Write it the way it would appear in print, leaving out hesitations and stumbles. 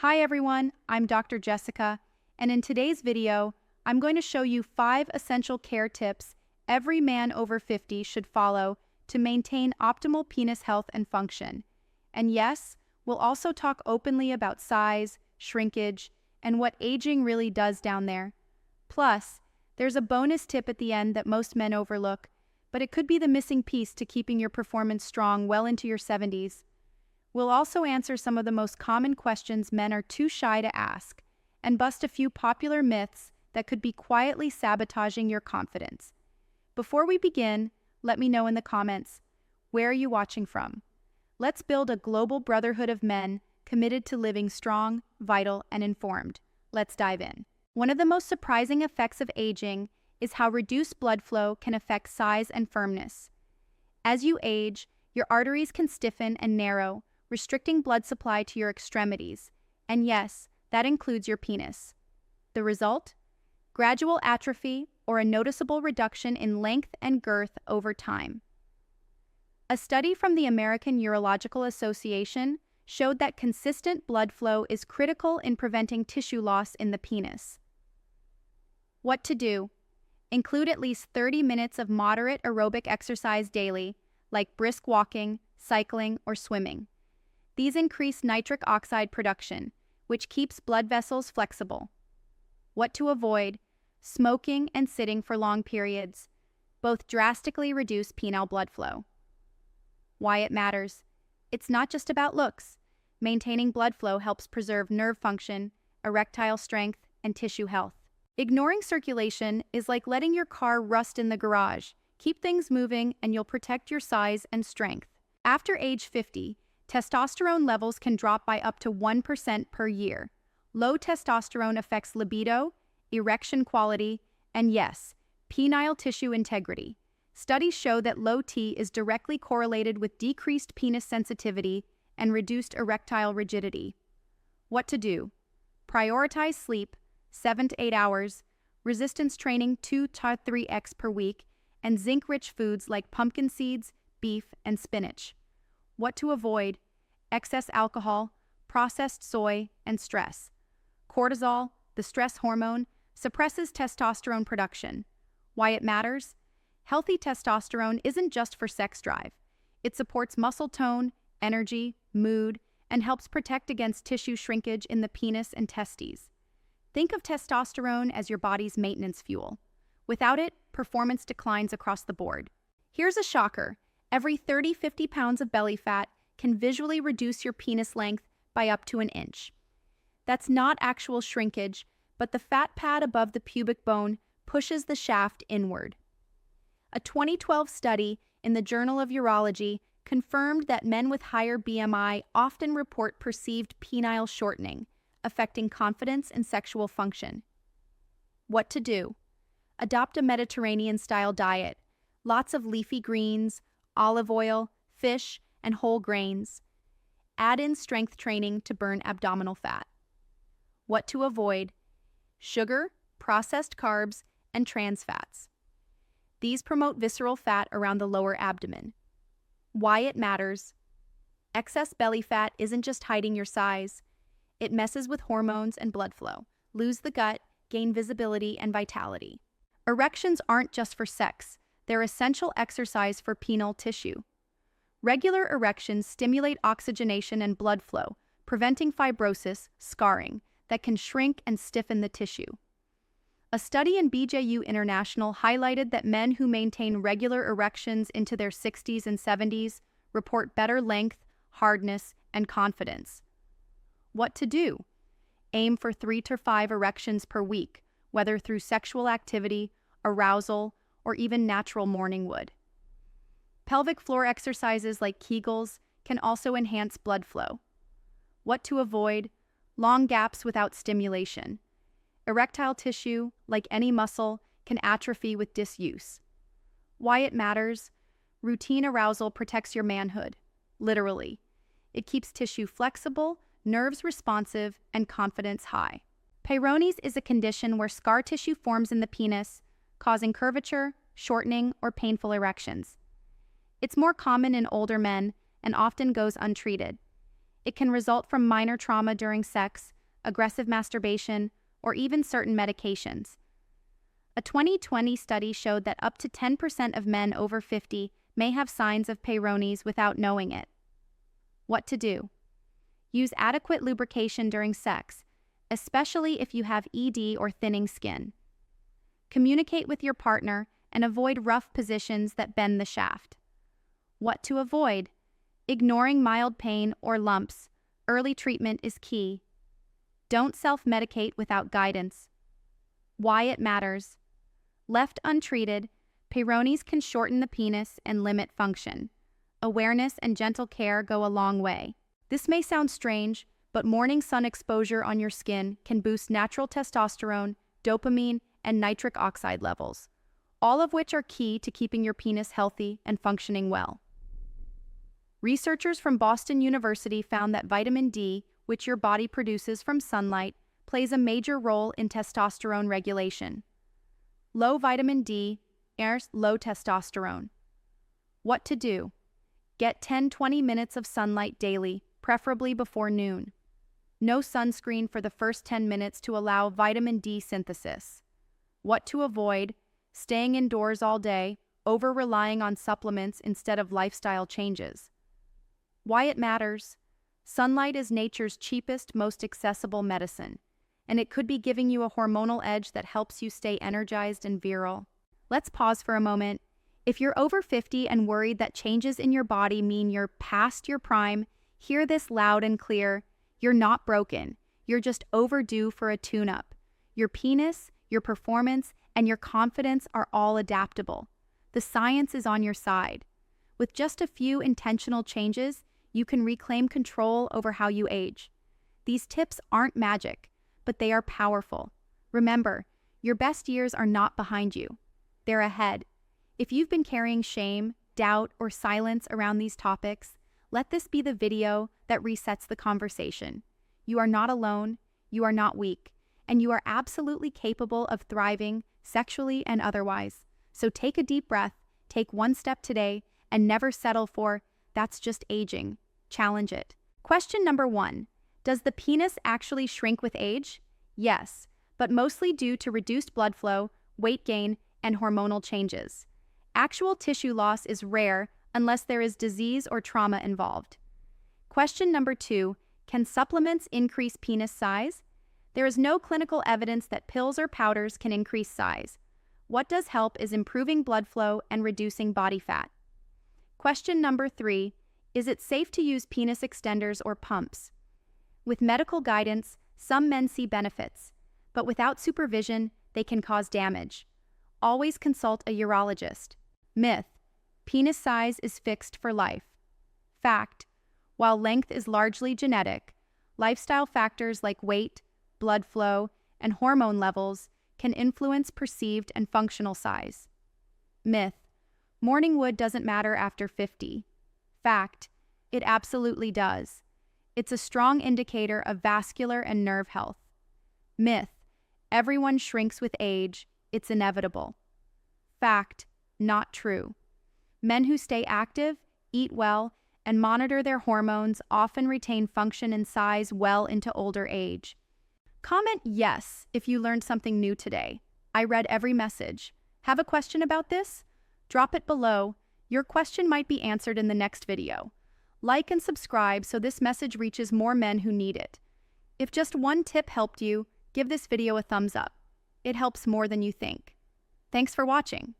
Hi everyone, I'm Dr. Jessica, and in today's video, I'm going to show you 5 essential care tips every man over 50 should follow to maintain optimal penis health and function. And yes, we'll also talk openly about size, shrinkage, and what aging really does down there. Plus, there's a bonus tip at the end that most men overlook, but it could be the missing piece to keeping your performance strong well into your 70s. We'll also answer some of the most common questions men are too shy to ask, and bust a few popular myths that could be quietly sabotaging your confidence. Before we begin, let me know in the comments, where are you watching from? Let's build a global brotherhood of men committed to living strong, vital, and informed. Let's dive in. One of the most surprising effects of aging is how reduced blood flow can affect size and firmness. As you age, your arteries can stiffen and narrow, restricting blood supply to your extremities, and yes, that includes your penis. The result? Gradual atrophy or a noticeable reduction in length and girth over time. A study from the American Urological Association showed that consistent blood flow is critical in preventing tissue loss in the penis. What to do? Include at least 30 minutes of moderate aerobic exercise daily, like brisk walking, cycling, or swimming. These increase nitric oxide production, which keeps blood vessels flexible. What to avoid? Smoking and sitting for long periods. Both drastically reduce penile blood flow. Why it matters? It's not just about looks. Maintaining blood flow helps preserve nerve function, erectile strength, and tissue health. Ignoring circulation is like letting your car rust in the garage. Keep things moving and you'll protect your size and strength. After age 50, testosterone levels can drop by up to 1% per year. Low testosterone affects libido, erection quality, and yes, penile tissue integrity. Studies show that low T is directly correlated with decreased penis sensitivity and reduced erectile rigidity. What to do? Prioritize sleep, 7 to 8 hours, resistance training 2 to 3x per week, and zinc-rich foods like pumpkin seeds, beef, and spinach. What to avoid? Excess alcohol, processed soy, and stress. Cortisol, the stress hormone, suppresses testosterone production. Why it matters? Healthy testosterone isn't just for sex drive. It supports muscle tone, energy, mood, and helps protect against tissue shrinkage in the penis and testes. Think of testosterone as your body's maintenance fuel. Without it, performance declines across the board. Here's a shocker. Every 30-50 pounds of belly fat can visually reduce your penis length by up to an inch. That's not actual shrinkage, but the fat pad above the pubic bone pushes the shaft inward. A 2012 study in the Journal of Urology confirmed that men with higher BMI often report perceived penile shortening, affecting confidence and sexual function. What to do? Adopt a Mediterranean-style diet. Lots of leafy greens, olive oil, fish, and whole grains. Add in strength training to burn abdominal fat. What to avoid? Sugar, processed carbs, and trans fats. These promote visceral fat around the lower abdomen. Why it matters? Excess belly fat isn't just hiding your size. It messes with hormones and blood flow. Lose the gut, gain visibility and vitality. Erections aren't just for sex. They're essential exercise for penile tissue. Regular erections stimulate oxygenation and blood flow, preventing fibrosis, scarring, that can shrink and stiffen the tissue. A study in BJU International highlighted that men who maintain regular erections into their 60s and 70s report better length, hardness, and confidence. What to do? Aim for 3 to 5 erections per week, whether through sexual activity, arousal, or even natural morning wood. Pelvic floor exercises like Kegels can also enhance blood flow. What to avoid? Long gaps without stimulation. Erectile tissue, like any muscle, can atrophy with disuse. Why it matters? Routine arousal protects your manhood, literally. It keeps tissue flexible, nerves responsive, and confidence high. Peyronie's is a condition where scar tissue forms in the penis, causing curvature, shortening, or painful erections. It's more common in older men and often goes untreated. It can result from minor trauma during sex, aggressive masturbation, or even certain medications. A 2020 study showed that up to 10% of men over 50 may have signs of Peyronie's without knowing it. What to do? Use adequate lubrication during sex, especially if you have ED or thinning skin. Communicate with your partner and avoid rough positions that bend the shaft. What to avoid? Ignoring mild pain or lumps. Early treatment is key. Don't self-medicate without guidance. Why it matters. Left untreated, Peyronie's can shorten the penis and limit function. Awareness and gentle care go a long way. This may sound strange, but morning sun exposure on your skin can boost natural testosterone, dopamine, and nitric oxide levels, all of which are key to keeping your penis healthy and functioning well. Researchers from Boston University found that vitamin D, which your body produces from sunlight, plays a major role in testosterone regulation. Low vitamin D airs low testosterone. What to do? Get 10-20 minutes of sunlight daily, preferably before noon. No sunscreen for the first 10 minutes to allow vitamin D synthesis. What to avoid? Staying indoors all day, over-relying on supplements instead of lifestyle changes. Why it matters? Sunlight is nature's cheapest, most accessible medicine, and it could be giving you a hormonal edge that helps you stay energized and virile. Let's pause for a moment. If you're over 50 and worried that changes in your body mean you're past your prime, hear this loud and clear. You're not broken. You're just overdue for a tune-up. Your penis, your performance, and your confidence are all adaptable. The science is on your side. With just a few intentional changes, you can reclaim control over how you age. These tips aren't magic, but they are powerful. Remember, your best years are not behind you. They're ahead. If you've been carrying shame, doubt, or silence around these topics, let this be the video that resets the conversation. You are not alone, you are not weak, and you are absolutely capable of thriving sexually and otherwise. So take a deep breath, take one step today, and never settle for, "That's just aging." Challenge it. Question number 1. Does the penis actually shrink with age? Yes, but mostly due to reduced blood flow, weight gain, and hormonal changes. Actual tissue loss is rare unless there is disease or trauma involved. Question number 2. Can supplements increase penis size? There is no clinical evidence that pills or powders can increase size. What does help is improving blood flow and reducing body fat. Question number 3. Is it safe to use penis extenders or pumps? With medical guidance, some men see benefits, but without supervision, they can cause damage. Always consult a urologist. Myth: penis size is fixed for life. Fact: while length is largely genetic, lifestyle factors like weight, blood flow, and hormone levels can influence perceived and functional size. Myth: morning wood doesn't matter after 50. Fact: it absolutely does. It's a strong indicator of vascular and nerve health. Myth: everyone shrinks with age, it's inevitable. Fact: not true. Men who stay active, eat well, and monitor their hormones often retain function and size well into older age. Comment yes if you learned something new today. I read every message. Have a question about this? Drop it below. Your question might be answered in the next video. Like and subscribe so this message reaches more men who need it. If just one tip helped you, give this video a thumbs up. It helps more than you think. Thanks for watching.